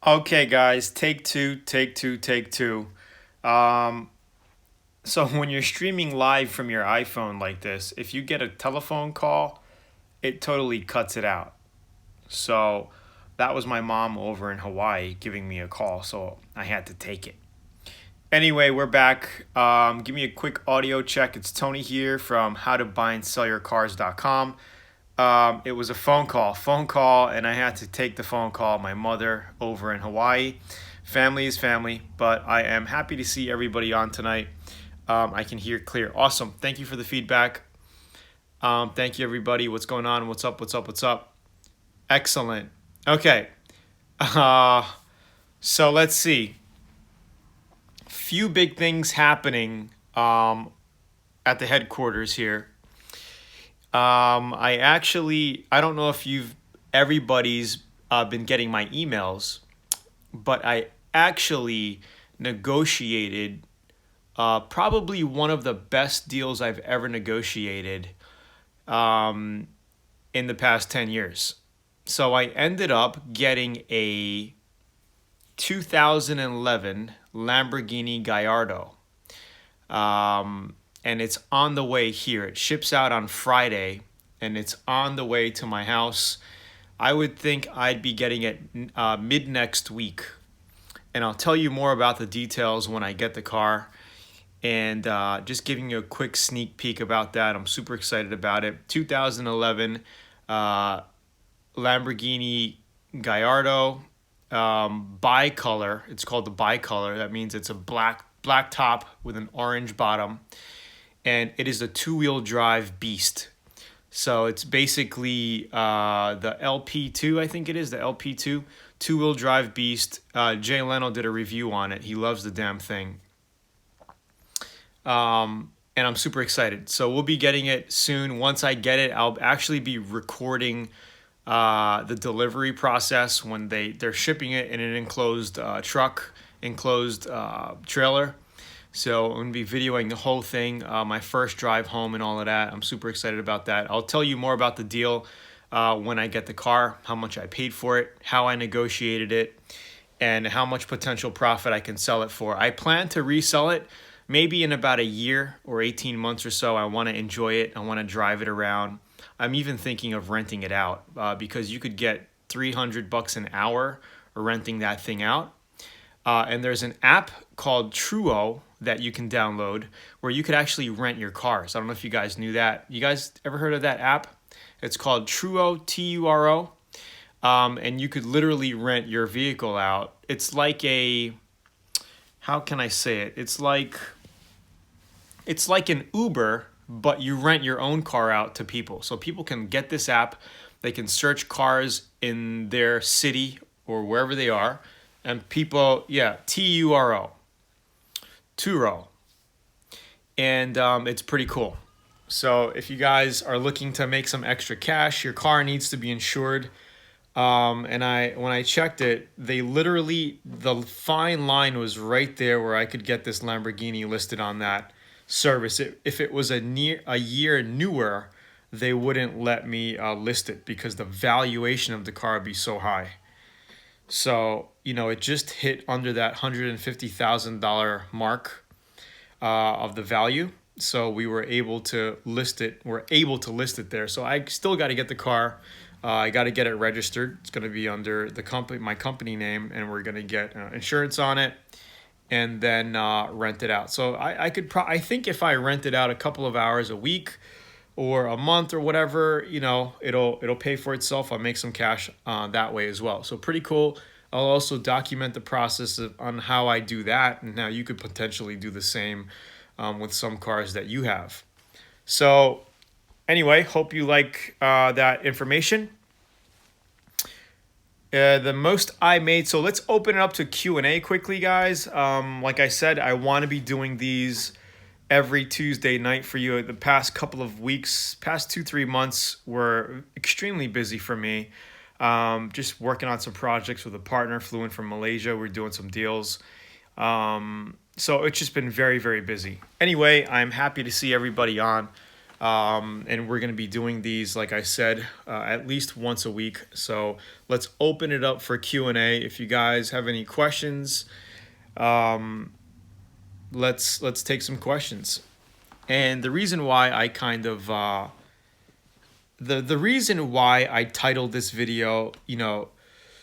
Okay, guys, take two, take two, take two. Um, so when you're streaming live from your iPhone like this, if you get a telephone call, it totally cuts it out. So that was my mom over in Hawaii giving me a call, so I had to take it. Anyway, we're back. Give me a quick audio check. It's Tony here from howtobuyandsellyourcars.com. It was a phone call, and I had to take the phone call. My mother over in Hawaii. Family is family, but I am happy to see everybody on tonight. I can hear clear. Awesome. Thank you for the feedback. Thank you, everybody. What's going on? What's up? What's up? What's up? Excellent. Okay. Uh, so let's see. Few big things happening at the headquarters here. I don't know if everybody's been getting my emails, but I actually negotiated probably one of the best deals I've ever negotiated um, in the past 10 years. So I ended up getting a 2011 Lamborghini Gallardo. And it's on the way here. It ships out on Friday, and it's on the way to my house. I would think I'd be getting it mid next week, and I'll tell you more about the details when I get the car. And just giving you a quick sneak peek about that. I'm super excited about it. 2011 uh, Lamborghini Gallardo, bicolor. It's called the bicolor. That means it's a black top with an orange bottom, and it is a two-wheel drive beast. So it's basically the LP2, I think it is, the LP2 two-wheel drive beast. Jay Leno did a review on it. He loves the damn thing. And I'm super excited. So we'll be getting it soon. Once I get it, I'll actually be recording the delivery process when they're shipping it in an enclosed truck, enclosed trailer. So I'm going to be videoing the whole thing, my first drive home and all of that. I'm super excited about that. I'll tell you more about the deal when I get the car, how much I paid for it, how I negotiated it, and how much potential profit I can sell it for. I plan to resell it maybe in about a year or 18 months or so. I want to enjoy it. I want to drive it around. I'm even thinking of renting it out because you could get $300 an hour renting that thing out. And there's an app called Truo that you can download where you could actually rent your cars. I don't know if you guys knew that. You guys ever heard of that app? It's called Truo, Turo. And you could literally rent your vehicle out. It's like how can I say it? It's like an Uber, but you rent your own car out to people. So people can get this app. They can search cars in their city or wherever they are. And people, yeah, Turo, Turo. And it's pretty cool. So if you guys are looking to make some extra cash, your car needs to be insured. And when I checked it, the fine line was right there where I could get this Lamborghini listed on that service. If it was a year newer, they wouldn't let me list it because the valuation of the car would be so high. So it just hit under that $150,000 mark of the value. So we were able to list it. We're able to list it there. So I still got to get the car. I got to get it registered. It's going to be under my company name, and we're going to get insurance on it, and then rent it out. So I think if I rent it out a couple of hours a week, or a month or whatever, it'll pay for itself. I'll make some cash that way as well. So pretty cool. I'll also document the process on how I do that, and how you could potentially do the same with some cars that you have. So anyway, hope you like that information. The most I made. So let's open it up to Q&A quickly, guys. Like I said, I want to be doing these every Tuesday night for you. The past couple of weeks, past 2-3 months were extremely busy for me. Just working on some projects with a partner, flew in from Malaysia. We're doing some deals. So it's just been very, very busy. Anyway, I'm happy to see everybody on. And we're going to be doing these, like I said, at least once a week. So let's open it up for Q&A. If you guys have any questions, let's take some questions. And the reason why I kind of the reason why I titled this video,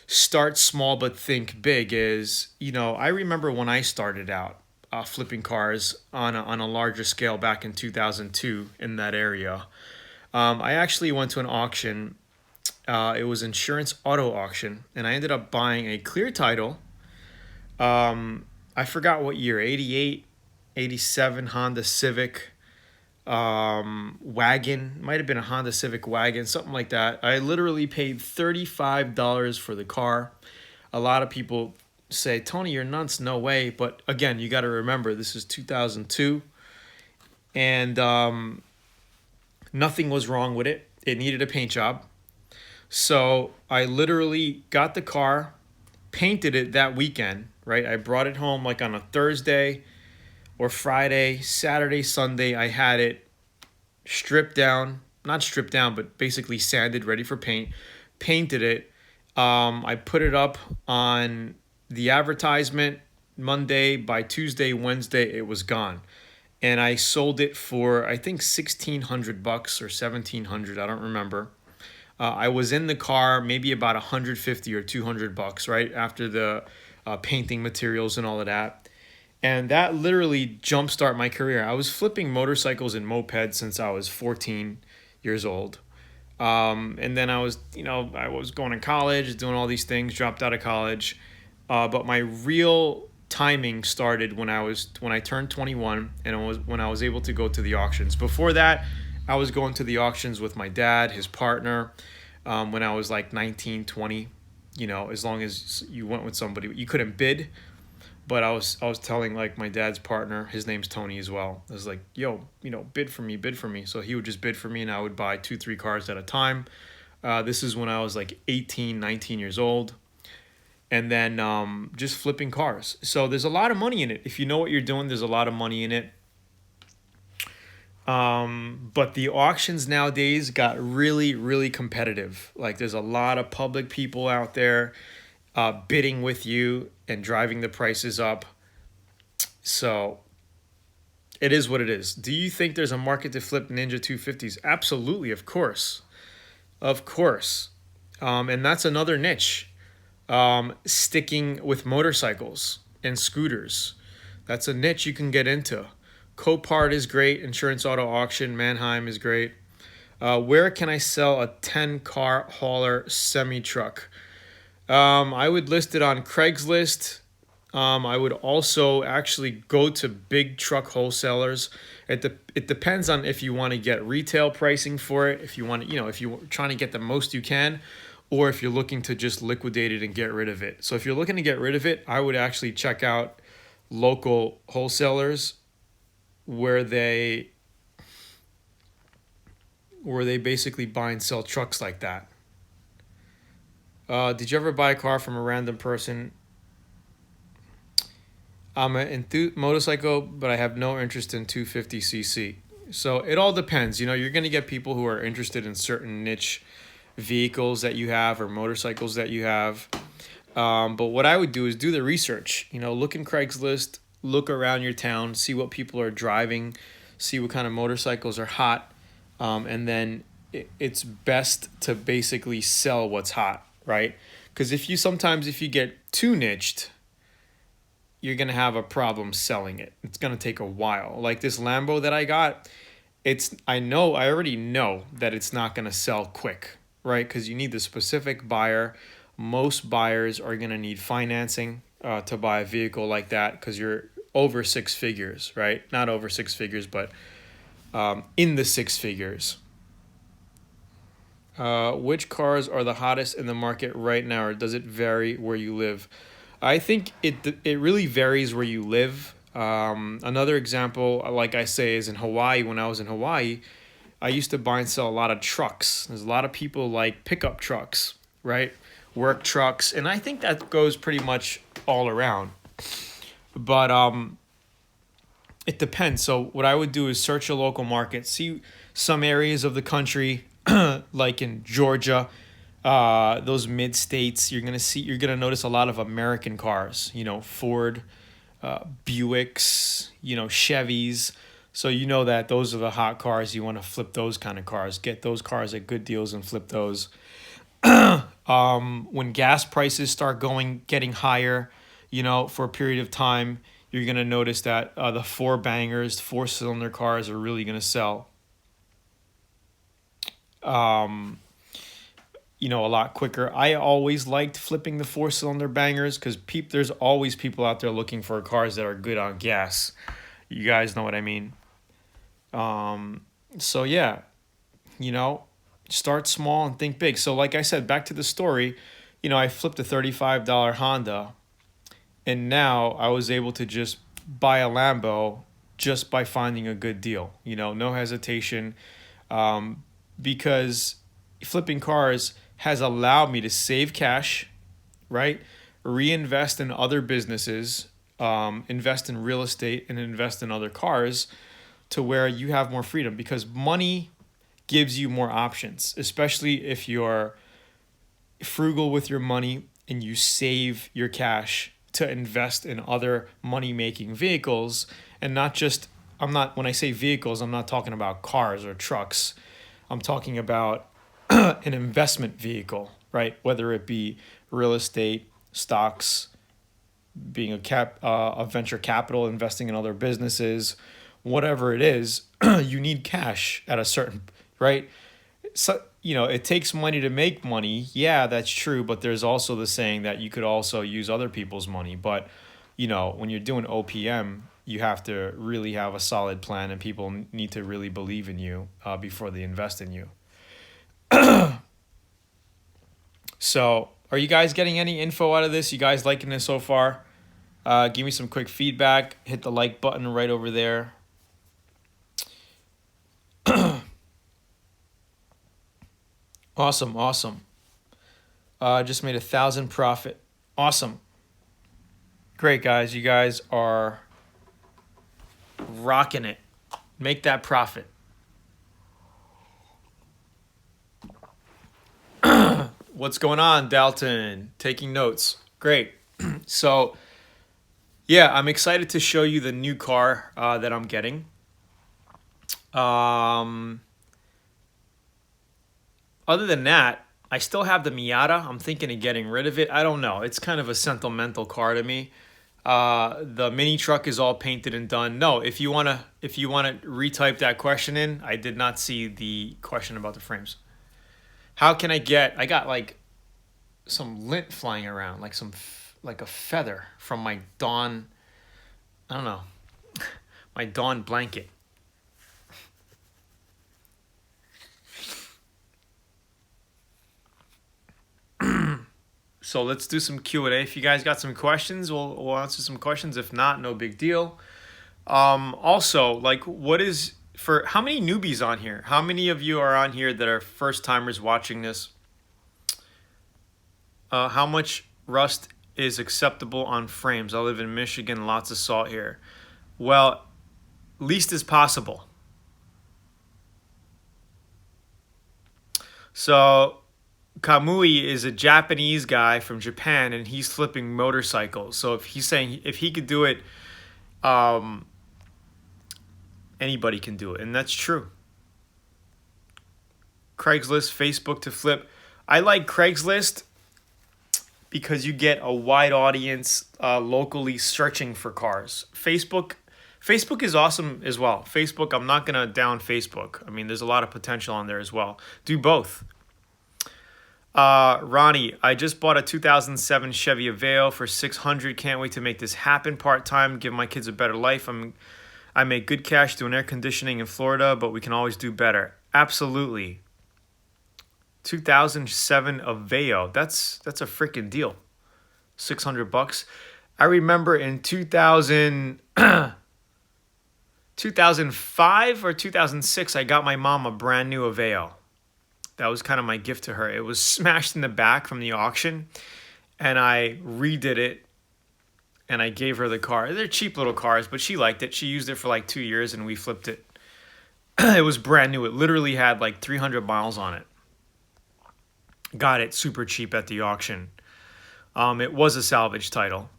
start small but think big, is, I remember when I started out flipping cars on a larger scale back in 2002 in that area. I actually went to an auction. It was Insurance Auto Auction, and I ended up buying a clear title. I forgot what year, 88, 87 Honda Civic wagon. Might have been a Honda Civic wagon, something like that. I literally paid $35 for the car. A lot of people say, Tony, you're nuts. No way. But again, you got to remember, this is 2002, and nothing was wrong with it. It needed a paint job. So I literally got the car, painted it that weekend, right? I brought it home like on a Thursday or Friday, Saturday, Sunday. I had it stripped down, not stripped down, but basically sanded, ready for paint, painted it. I put it up on the advertisement Monday. By Tuesday, Wednesday, it was gone. And I sold it for, I think, $1,600 or $1,700. I don't remember. I was in the car maybe about $150 or $200, right, after the painting materials and all of that. And that literally jumpstart my career. I was flipping motorcycles and mopeds since I was 14 years old. And then I was going to college, doing all these things, dropped out of college. But my real timing started when I turned 21, and when I was able to go to the auctions. Before that, I was going to the auctions with my dad, his partner, when I was like 19, 20. As long as you went with somebody, you couldn't bid. But I was telling like my dad's partner, his name's Tony as well. I was like, yo, bid for me, bid for me. So he would just bid for me, and I would buy 2-3 cars at a time. This is when I was like 18, 19 years old. And then just flipping cars. So there's a lot of money in it. If you know what you're doing, there's a lot of money in it. But the auctions nowadays got really, really competitive. Like there's a lot of public people out there bidding with you and driving the prices up. So it is what it is. Do you think there's a market to flip Ninja 250s? Absolutely, of course. Of course. And that's another niche. Sticking with motorcycles and scooters. That's a niche you can get into. Copart is great. Insurance Auto Auction, Manheim is great. Where can I sell a 10-car hauler semi-truck? I would list it on Craigslist. I would also actually go to big truck wholesalers. It depends on if you want to get retail pricing for it, if you want to, if you're trying to get the most you can, or if you're looking to just liquidate it and get rid of it. So if you're looking to get rid of it, I would actually check out local wholesalers where they basically buy and sell trucks like that. Did you ever buy a car from a random person? I'm an motorcycle, but I have no interest in 250cc. So it all depends. You're going to get people who are interested in certain niche vehicles that you have or motorcycles that you have. But what I would do is do the research. Look in Craigslist, look around your town, see what people are driving, see what kind of motorcycles are hot. And then it's best to basically sell what's hot, right? Because if you get too niched, you're going to have a problem selling it. It's going to take a while. Like this Lambo that I got, I already know that it's not going to sell quick, right? Because you need the specific buyer. Most buyers are going to need financing to buy a vehicle like that because you're over 6 figures, right? Not over 6 figures, but in the 6 figures. Which cars are the hottest in the market right now, or does it vary where you live? I think it really varies where you live. Another example, like I say, is in Hawaii. When I was in Hawaii, I used to buy and sell a lot of trucks. There's a lot of people like pickup trucks, right? Work trucks. And I think that goes pretty much all around. But it depends. So what I would do is search a local market, see some areas of the country, like in Georgia, those mid states, you're gonna notice a lot of American cars. You know, Ford, Buicks, you know, Chevys. So you know that those are the hot cars. You want to flip those kind of cars. Get those cars at good deals and flip those. When gas prices start getting higher, you know, for a period of time, you're gonna notice that the four-cylinder cars are really gonna sell. You know, a lot quicker. I always liked flipping the four-cylinder bangers because there's always people out there looking for cars that are good on gas. You guys know what I mean. So yeah, you know, start small and think big. So like I said, back to the story, you know, I flipped a $35 Honda, and now I was able to just buy a Lambo just by finding a good deal. You know, no hesitation, because flipping cars has allowed me to save cash, right? Reinvest in other businesses, invest in real estate, and invest in other cars to where you have more freedom, because money gives you more options, especially if you're frugal with your money and you save your cash to invest in other money-making vehicles. And not just, when I say vehicles, I'm not talking about cars or trucks. I'm talking about an investment vehicle, right? Whether it be real estate, stocks, being a venture capital, investing in other businesses, whatever it is, you need cash at a certain, right? So, you know, it takes money to make money. Yeah, that's true. But there's also the saying that you could also use other people's money. But, you know, when you're doing OPM, you have to really have a solid plan, and people need to really believe in you before they invest in you. So, are you guys getting any info out of this? You guys liking this so far? Give me some quick feedback. Hit the like button right over there. Awesome. Just made 1,000 profit. Awesome. Great, guys. You guys are rocking it. Make that profit. What's going on, Dalton? Taking notes. Great. So, yeah, I'm excited to show you the new car that I'm getting. Other than that, I still have the Miata. I'm thinking of getting rid of it. I don't know. It's kind of a sentimental car to me. The mini truck is all painted and done. No, if you wanna retype that question in, I did not see the question about the frames. How can I got like some lint flying around, like like a feather from my Dawn, I don't know, my Dawn blanket. So let's do some Q&A. If you guys got some questions, we'll answer some questions. If not, no big deal. Also, like, how many newbies on here? How many of you are on here that are first timers watching this? How much rust is acceptable on frames? I live in Michigan, lots of salt here. Well, least as possible. So Kamui is a Japanese guy from Japan, and he's flipping motorcycles. So if he's saying if he could do it, anybody can do it, and that's true. Craigslist, Facebook to flip. I like Craigslist because you get a wide audience locally searching for cars. Facebook is awesome as well. Facebook, I'm not gonna down Facebook. I mean, there's a lot of potential on there as well. Do both. Ronnie, I just bought a 2007 Chevy Aveo for $600. Can't wait to make this happen part-time, give my kids a better life. I make good cash doing air conditioning in Florida, but we can always do better. Absolutely. 2007 Aveo. That's a freaking deal. $600. I remember in 2005 or 2006, I got my mom a brand new Aveo. That was kind of my gift to her. It was smashed in the back from the auction, and I redid it, and I gave her the car. They're cheap little cars, but she liked it. She used it for like 2 years, and we flipped it. It was brand new. It literally had like 300 miles on it. Got it super cheap at the auction. It was a salvage title.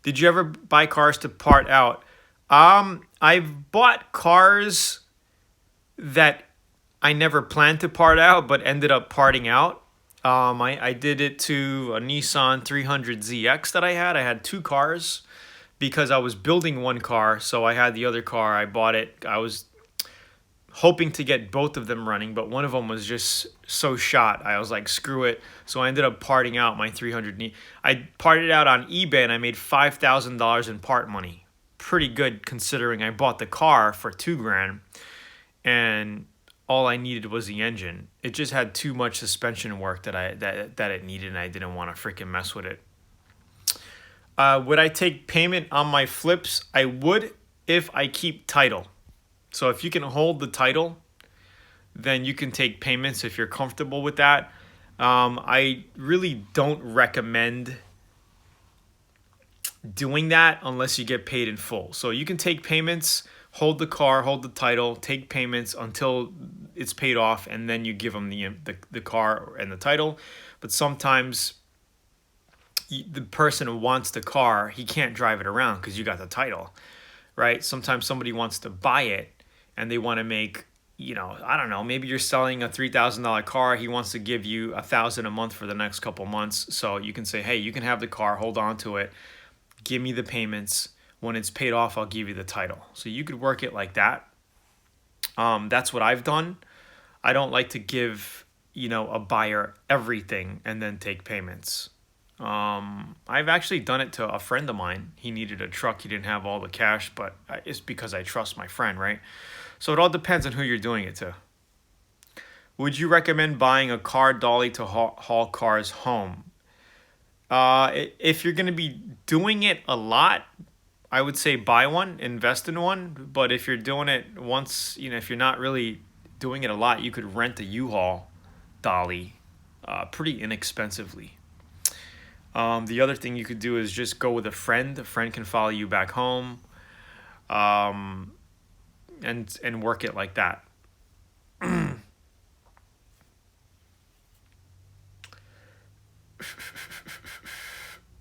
Did you ever buy cars to part out? I've bought cars that I never planned to part out, but ended up parting out. I did it to a Nissan 300ZX that I had. I had two cars because I was building one car, so I had the other car. I bought it. I was hoping to get both of them running, but one of them was just so shot. I was like, screw it. So I ended up parting out my 300. I parted it out on eBay and I made $5,000 in part money. Pretty good considering I bought the car for $2,000 and all I needed was the engine. It just had too much suspension work that it needed, and I didn't want to freaking mess with it. Would I take payment on my flips? I would if I keep title. So if you can hold the title, then you can take payments if you're comfortable with that. I really don't recommend doing that unless you get paid in full. So you can take payments, hold the car, hold the title, take payments until it's paid off, and then you give them the car and the title. But sometimes the person who wants the car, he can't drive it around because you got the title, right? Sometimes somebody wants to buy it and they want to make, I don't know, maybe you're selling a $3,000 car. He wants to give you $1,000 a month for the next couple months. So you can say, hey, you can have the car, hold on to it, give me the payments. When it's paid off, I'll give you the title. So you could work it like that. That's what I've done. I don't like to give, a buyer everything and then take payments. I've actually done it to a friend of mine. He needed a truck. He didn't have all the cash, but it's because I trust my friend, right? So it all depends on who you're doing it to. Would you recommend buying a car dolly to haul cars home? If you're going to be doing it a lot, I would say buy one, invest in one. But if you're doing it once, if you're not really doing it a lot, you could rent a U-Haul dolly pretty inexpensively. The other thing you could do is just go with a friend. A friend can follow you back home, and work it like that.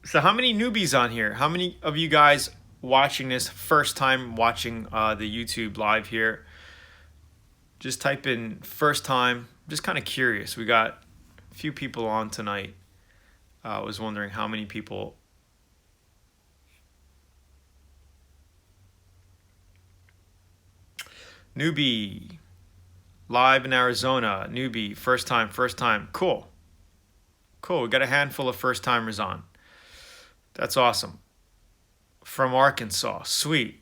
So how many newbies on here? How many of you guys watching this first time watching the YouTube live here? Just type in first time. Just kind of curious. We got a few people on tonight. I was wondering how many people. Newbie, live in Arizona. Newbie, first time. Cool. We got a handful of first timers on. That's awesome. From Arkansas. Sweet.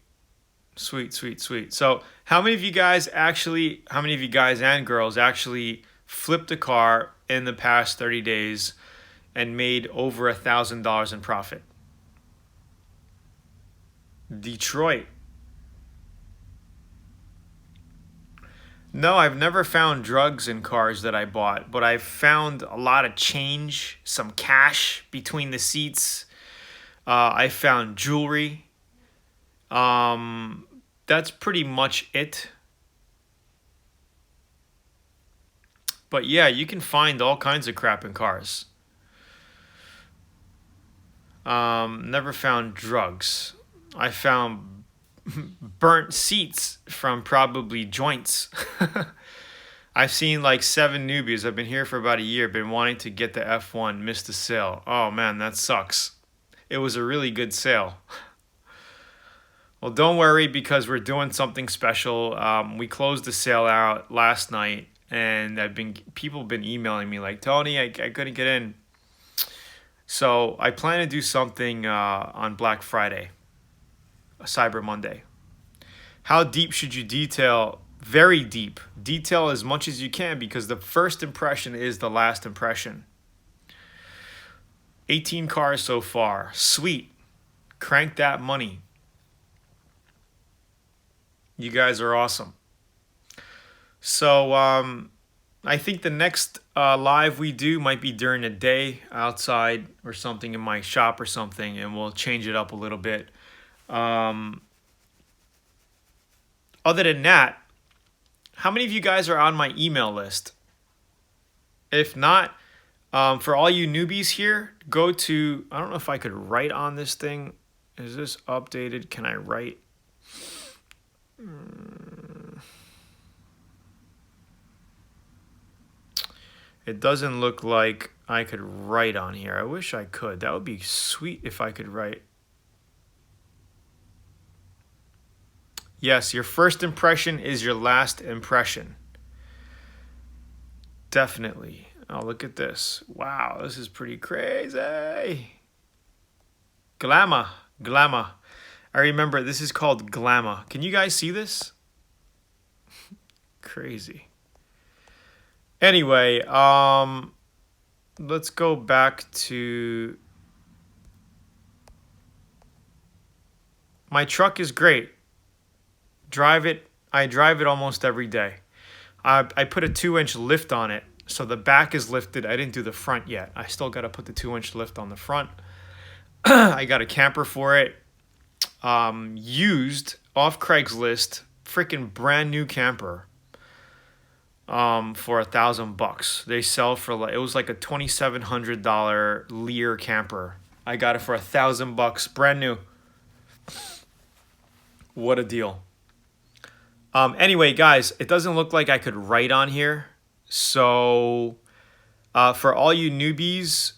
So how many of you guys and girls actually flipped a car in the past 30 days and made over $1,000 in profit? Detroit. No, I've never found drugs in cars that I bought, but I've found a lot of change, some cash between the seats. I found jewelry. That's pretty much it. But yeah, you can find all kinds of crap in cars. Never found drugs. I found burnt seats from probably joints. I've seen like 7 newbies. I've been here for about a year, been wanting to get the F1, missed the sale. Oh man, that sucks. It was a really good sale. Well, don't worry because we're doing something special. We closed the sale out last night, and people have been emailing me like, Tony, I couldn't get in. So I plan to do something on Black Friday, Cyber Monday. How deep should you detail? Very deep. Detail as much as you can because the first impression is the last impression. 18 cars so far. Sweet. Crank that money. You guys are awesome. So I think the next live we do might be during the day outside or something in my shop or something, and we'll change it up a little bit. Other than that, how many of you guys are on my email list? If not, for all you newbies here, go to, I don't know if I could write on this thing. Is this updated? Can I write? It doesn't look like I could write on here. I wish I could. That would be sweet if I could write. Yes, your first impression is your last impression. Definitely. Oh, look at this. Wow, this is pretty crazy. Glamour. Glamour. I remember this is called Glamour. Can you guys see this? Crazy. Anyway, let's go back to my truck is great. I drive it almost every day. I put a 2-inch lift on it, so the back is lifted. I didn't do the front yet. I still got to put the 2-inch lift on the front. I got a camper for it. Used off Craigslist, freaking brand new camper. For $1,000. They sell for like, it was like a $2,700 Lear camper. I got it for $1,000, brand new. What a deal. Anyway, guys, it doesn't look like I could write on here. So for all you newbies,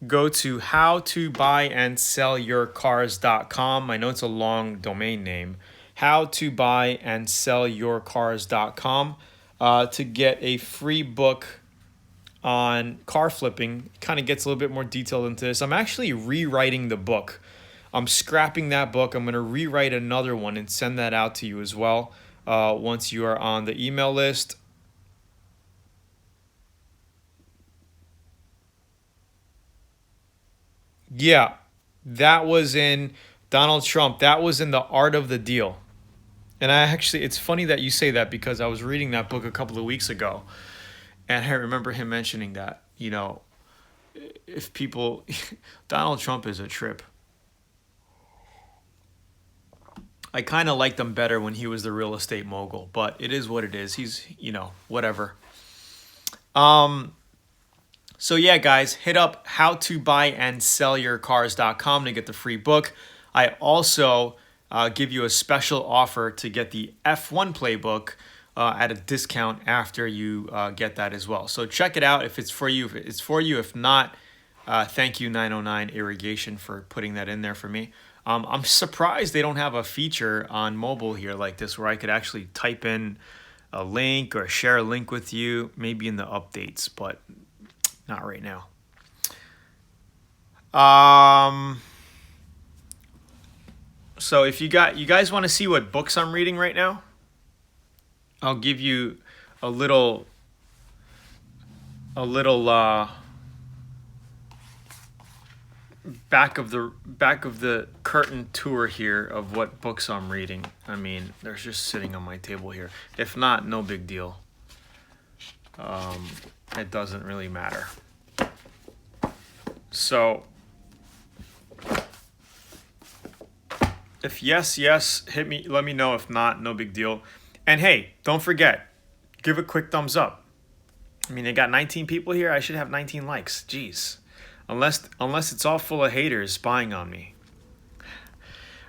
go to howtobuyandSellYourCars.com. I know it's a long domain name. HowtobuyandSellYourCars.com to get a free book on car flipping. Kind of gets a little bit more detailed into this. I'm actually rewriting the book. I'm scrapping that book. I'm going to rewrite another one and send that out to you as well once you are on the email list. Yeah, that was in Donald Trump. That was in The Art of the Deal. And I actually, it's funny that you say that because I was reading that book a couple of weeks ago. And I remember him mentioning that, you know, if people, Donald Trump is a trip. I kind of liked him better when he was the real estate mogul, but it is what it is. He's, you know, whatever. So yeah, guys, hit up howtobuyandSellYourCars.com to get the free book. I also give you a special offer to get the F1 playbook at a discount after you get that as well. So check it out if it's for you. If it's for you, if not, thank you 909 Irrigation for putting that in there for me. I'm surprised they don't have a feature on mobile here like this where I could actually type in a link or share a link with you, maybe in the updates, but not right now. So if you guys want to see what books I'm reading right now, I'll give you a little back of the curtain tour here of what books I'm reading. I mean, they're just sitting on my table here. If not, no big deal. It doesn't really matter. So if yes, hit me, let me know. If not, no big deal. And hey, don't forget, give a quick thumbs up. I mean, they got 19 people here. I should have 19 likes. Jeez. Unless it's all full of haters spying on me.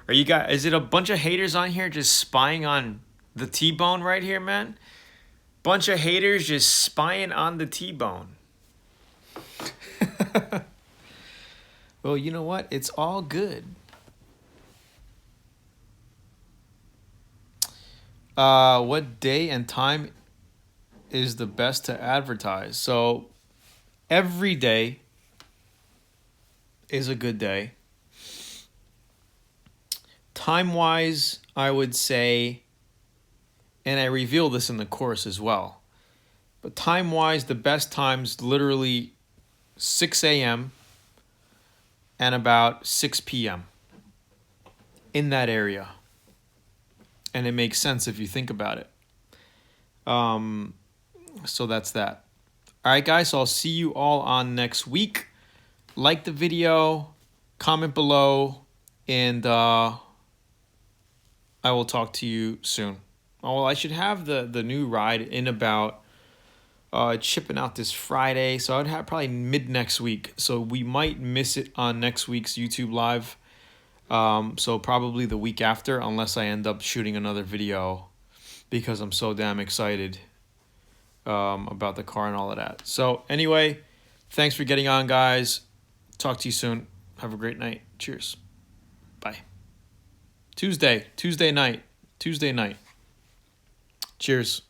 Are you guys, is it a bunch of haters on here just spying on the T-Bone right here, man? Bunch of haters just spying on the T-Bone. Well, you know what? It's all good. What day and time is the best to advertise? So every day is a good day. Time-wise, I would say, and I reveal this in the course as well, but time-wise, the best time's literally 6 a.m. and about 6 p.m. in that area. And it makes sense if you think about it. So that's that. All right, guys, so I'll see you all on next week. Like the video, comment below, and I will talk to you soon. Oh, well, I should have the new ride in about it's shipping out this Friday, so I'd have probably mid next week. So we might miss it on next week's YouTube live. So probably the week after, unless I end up shooting another video because I'm so damn excited about the car and all of that. So anyway, thanks for getting on, guys. Talk to you soon. Have a great night. Cheers. Bye. Tuesday night. Cheers.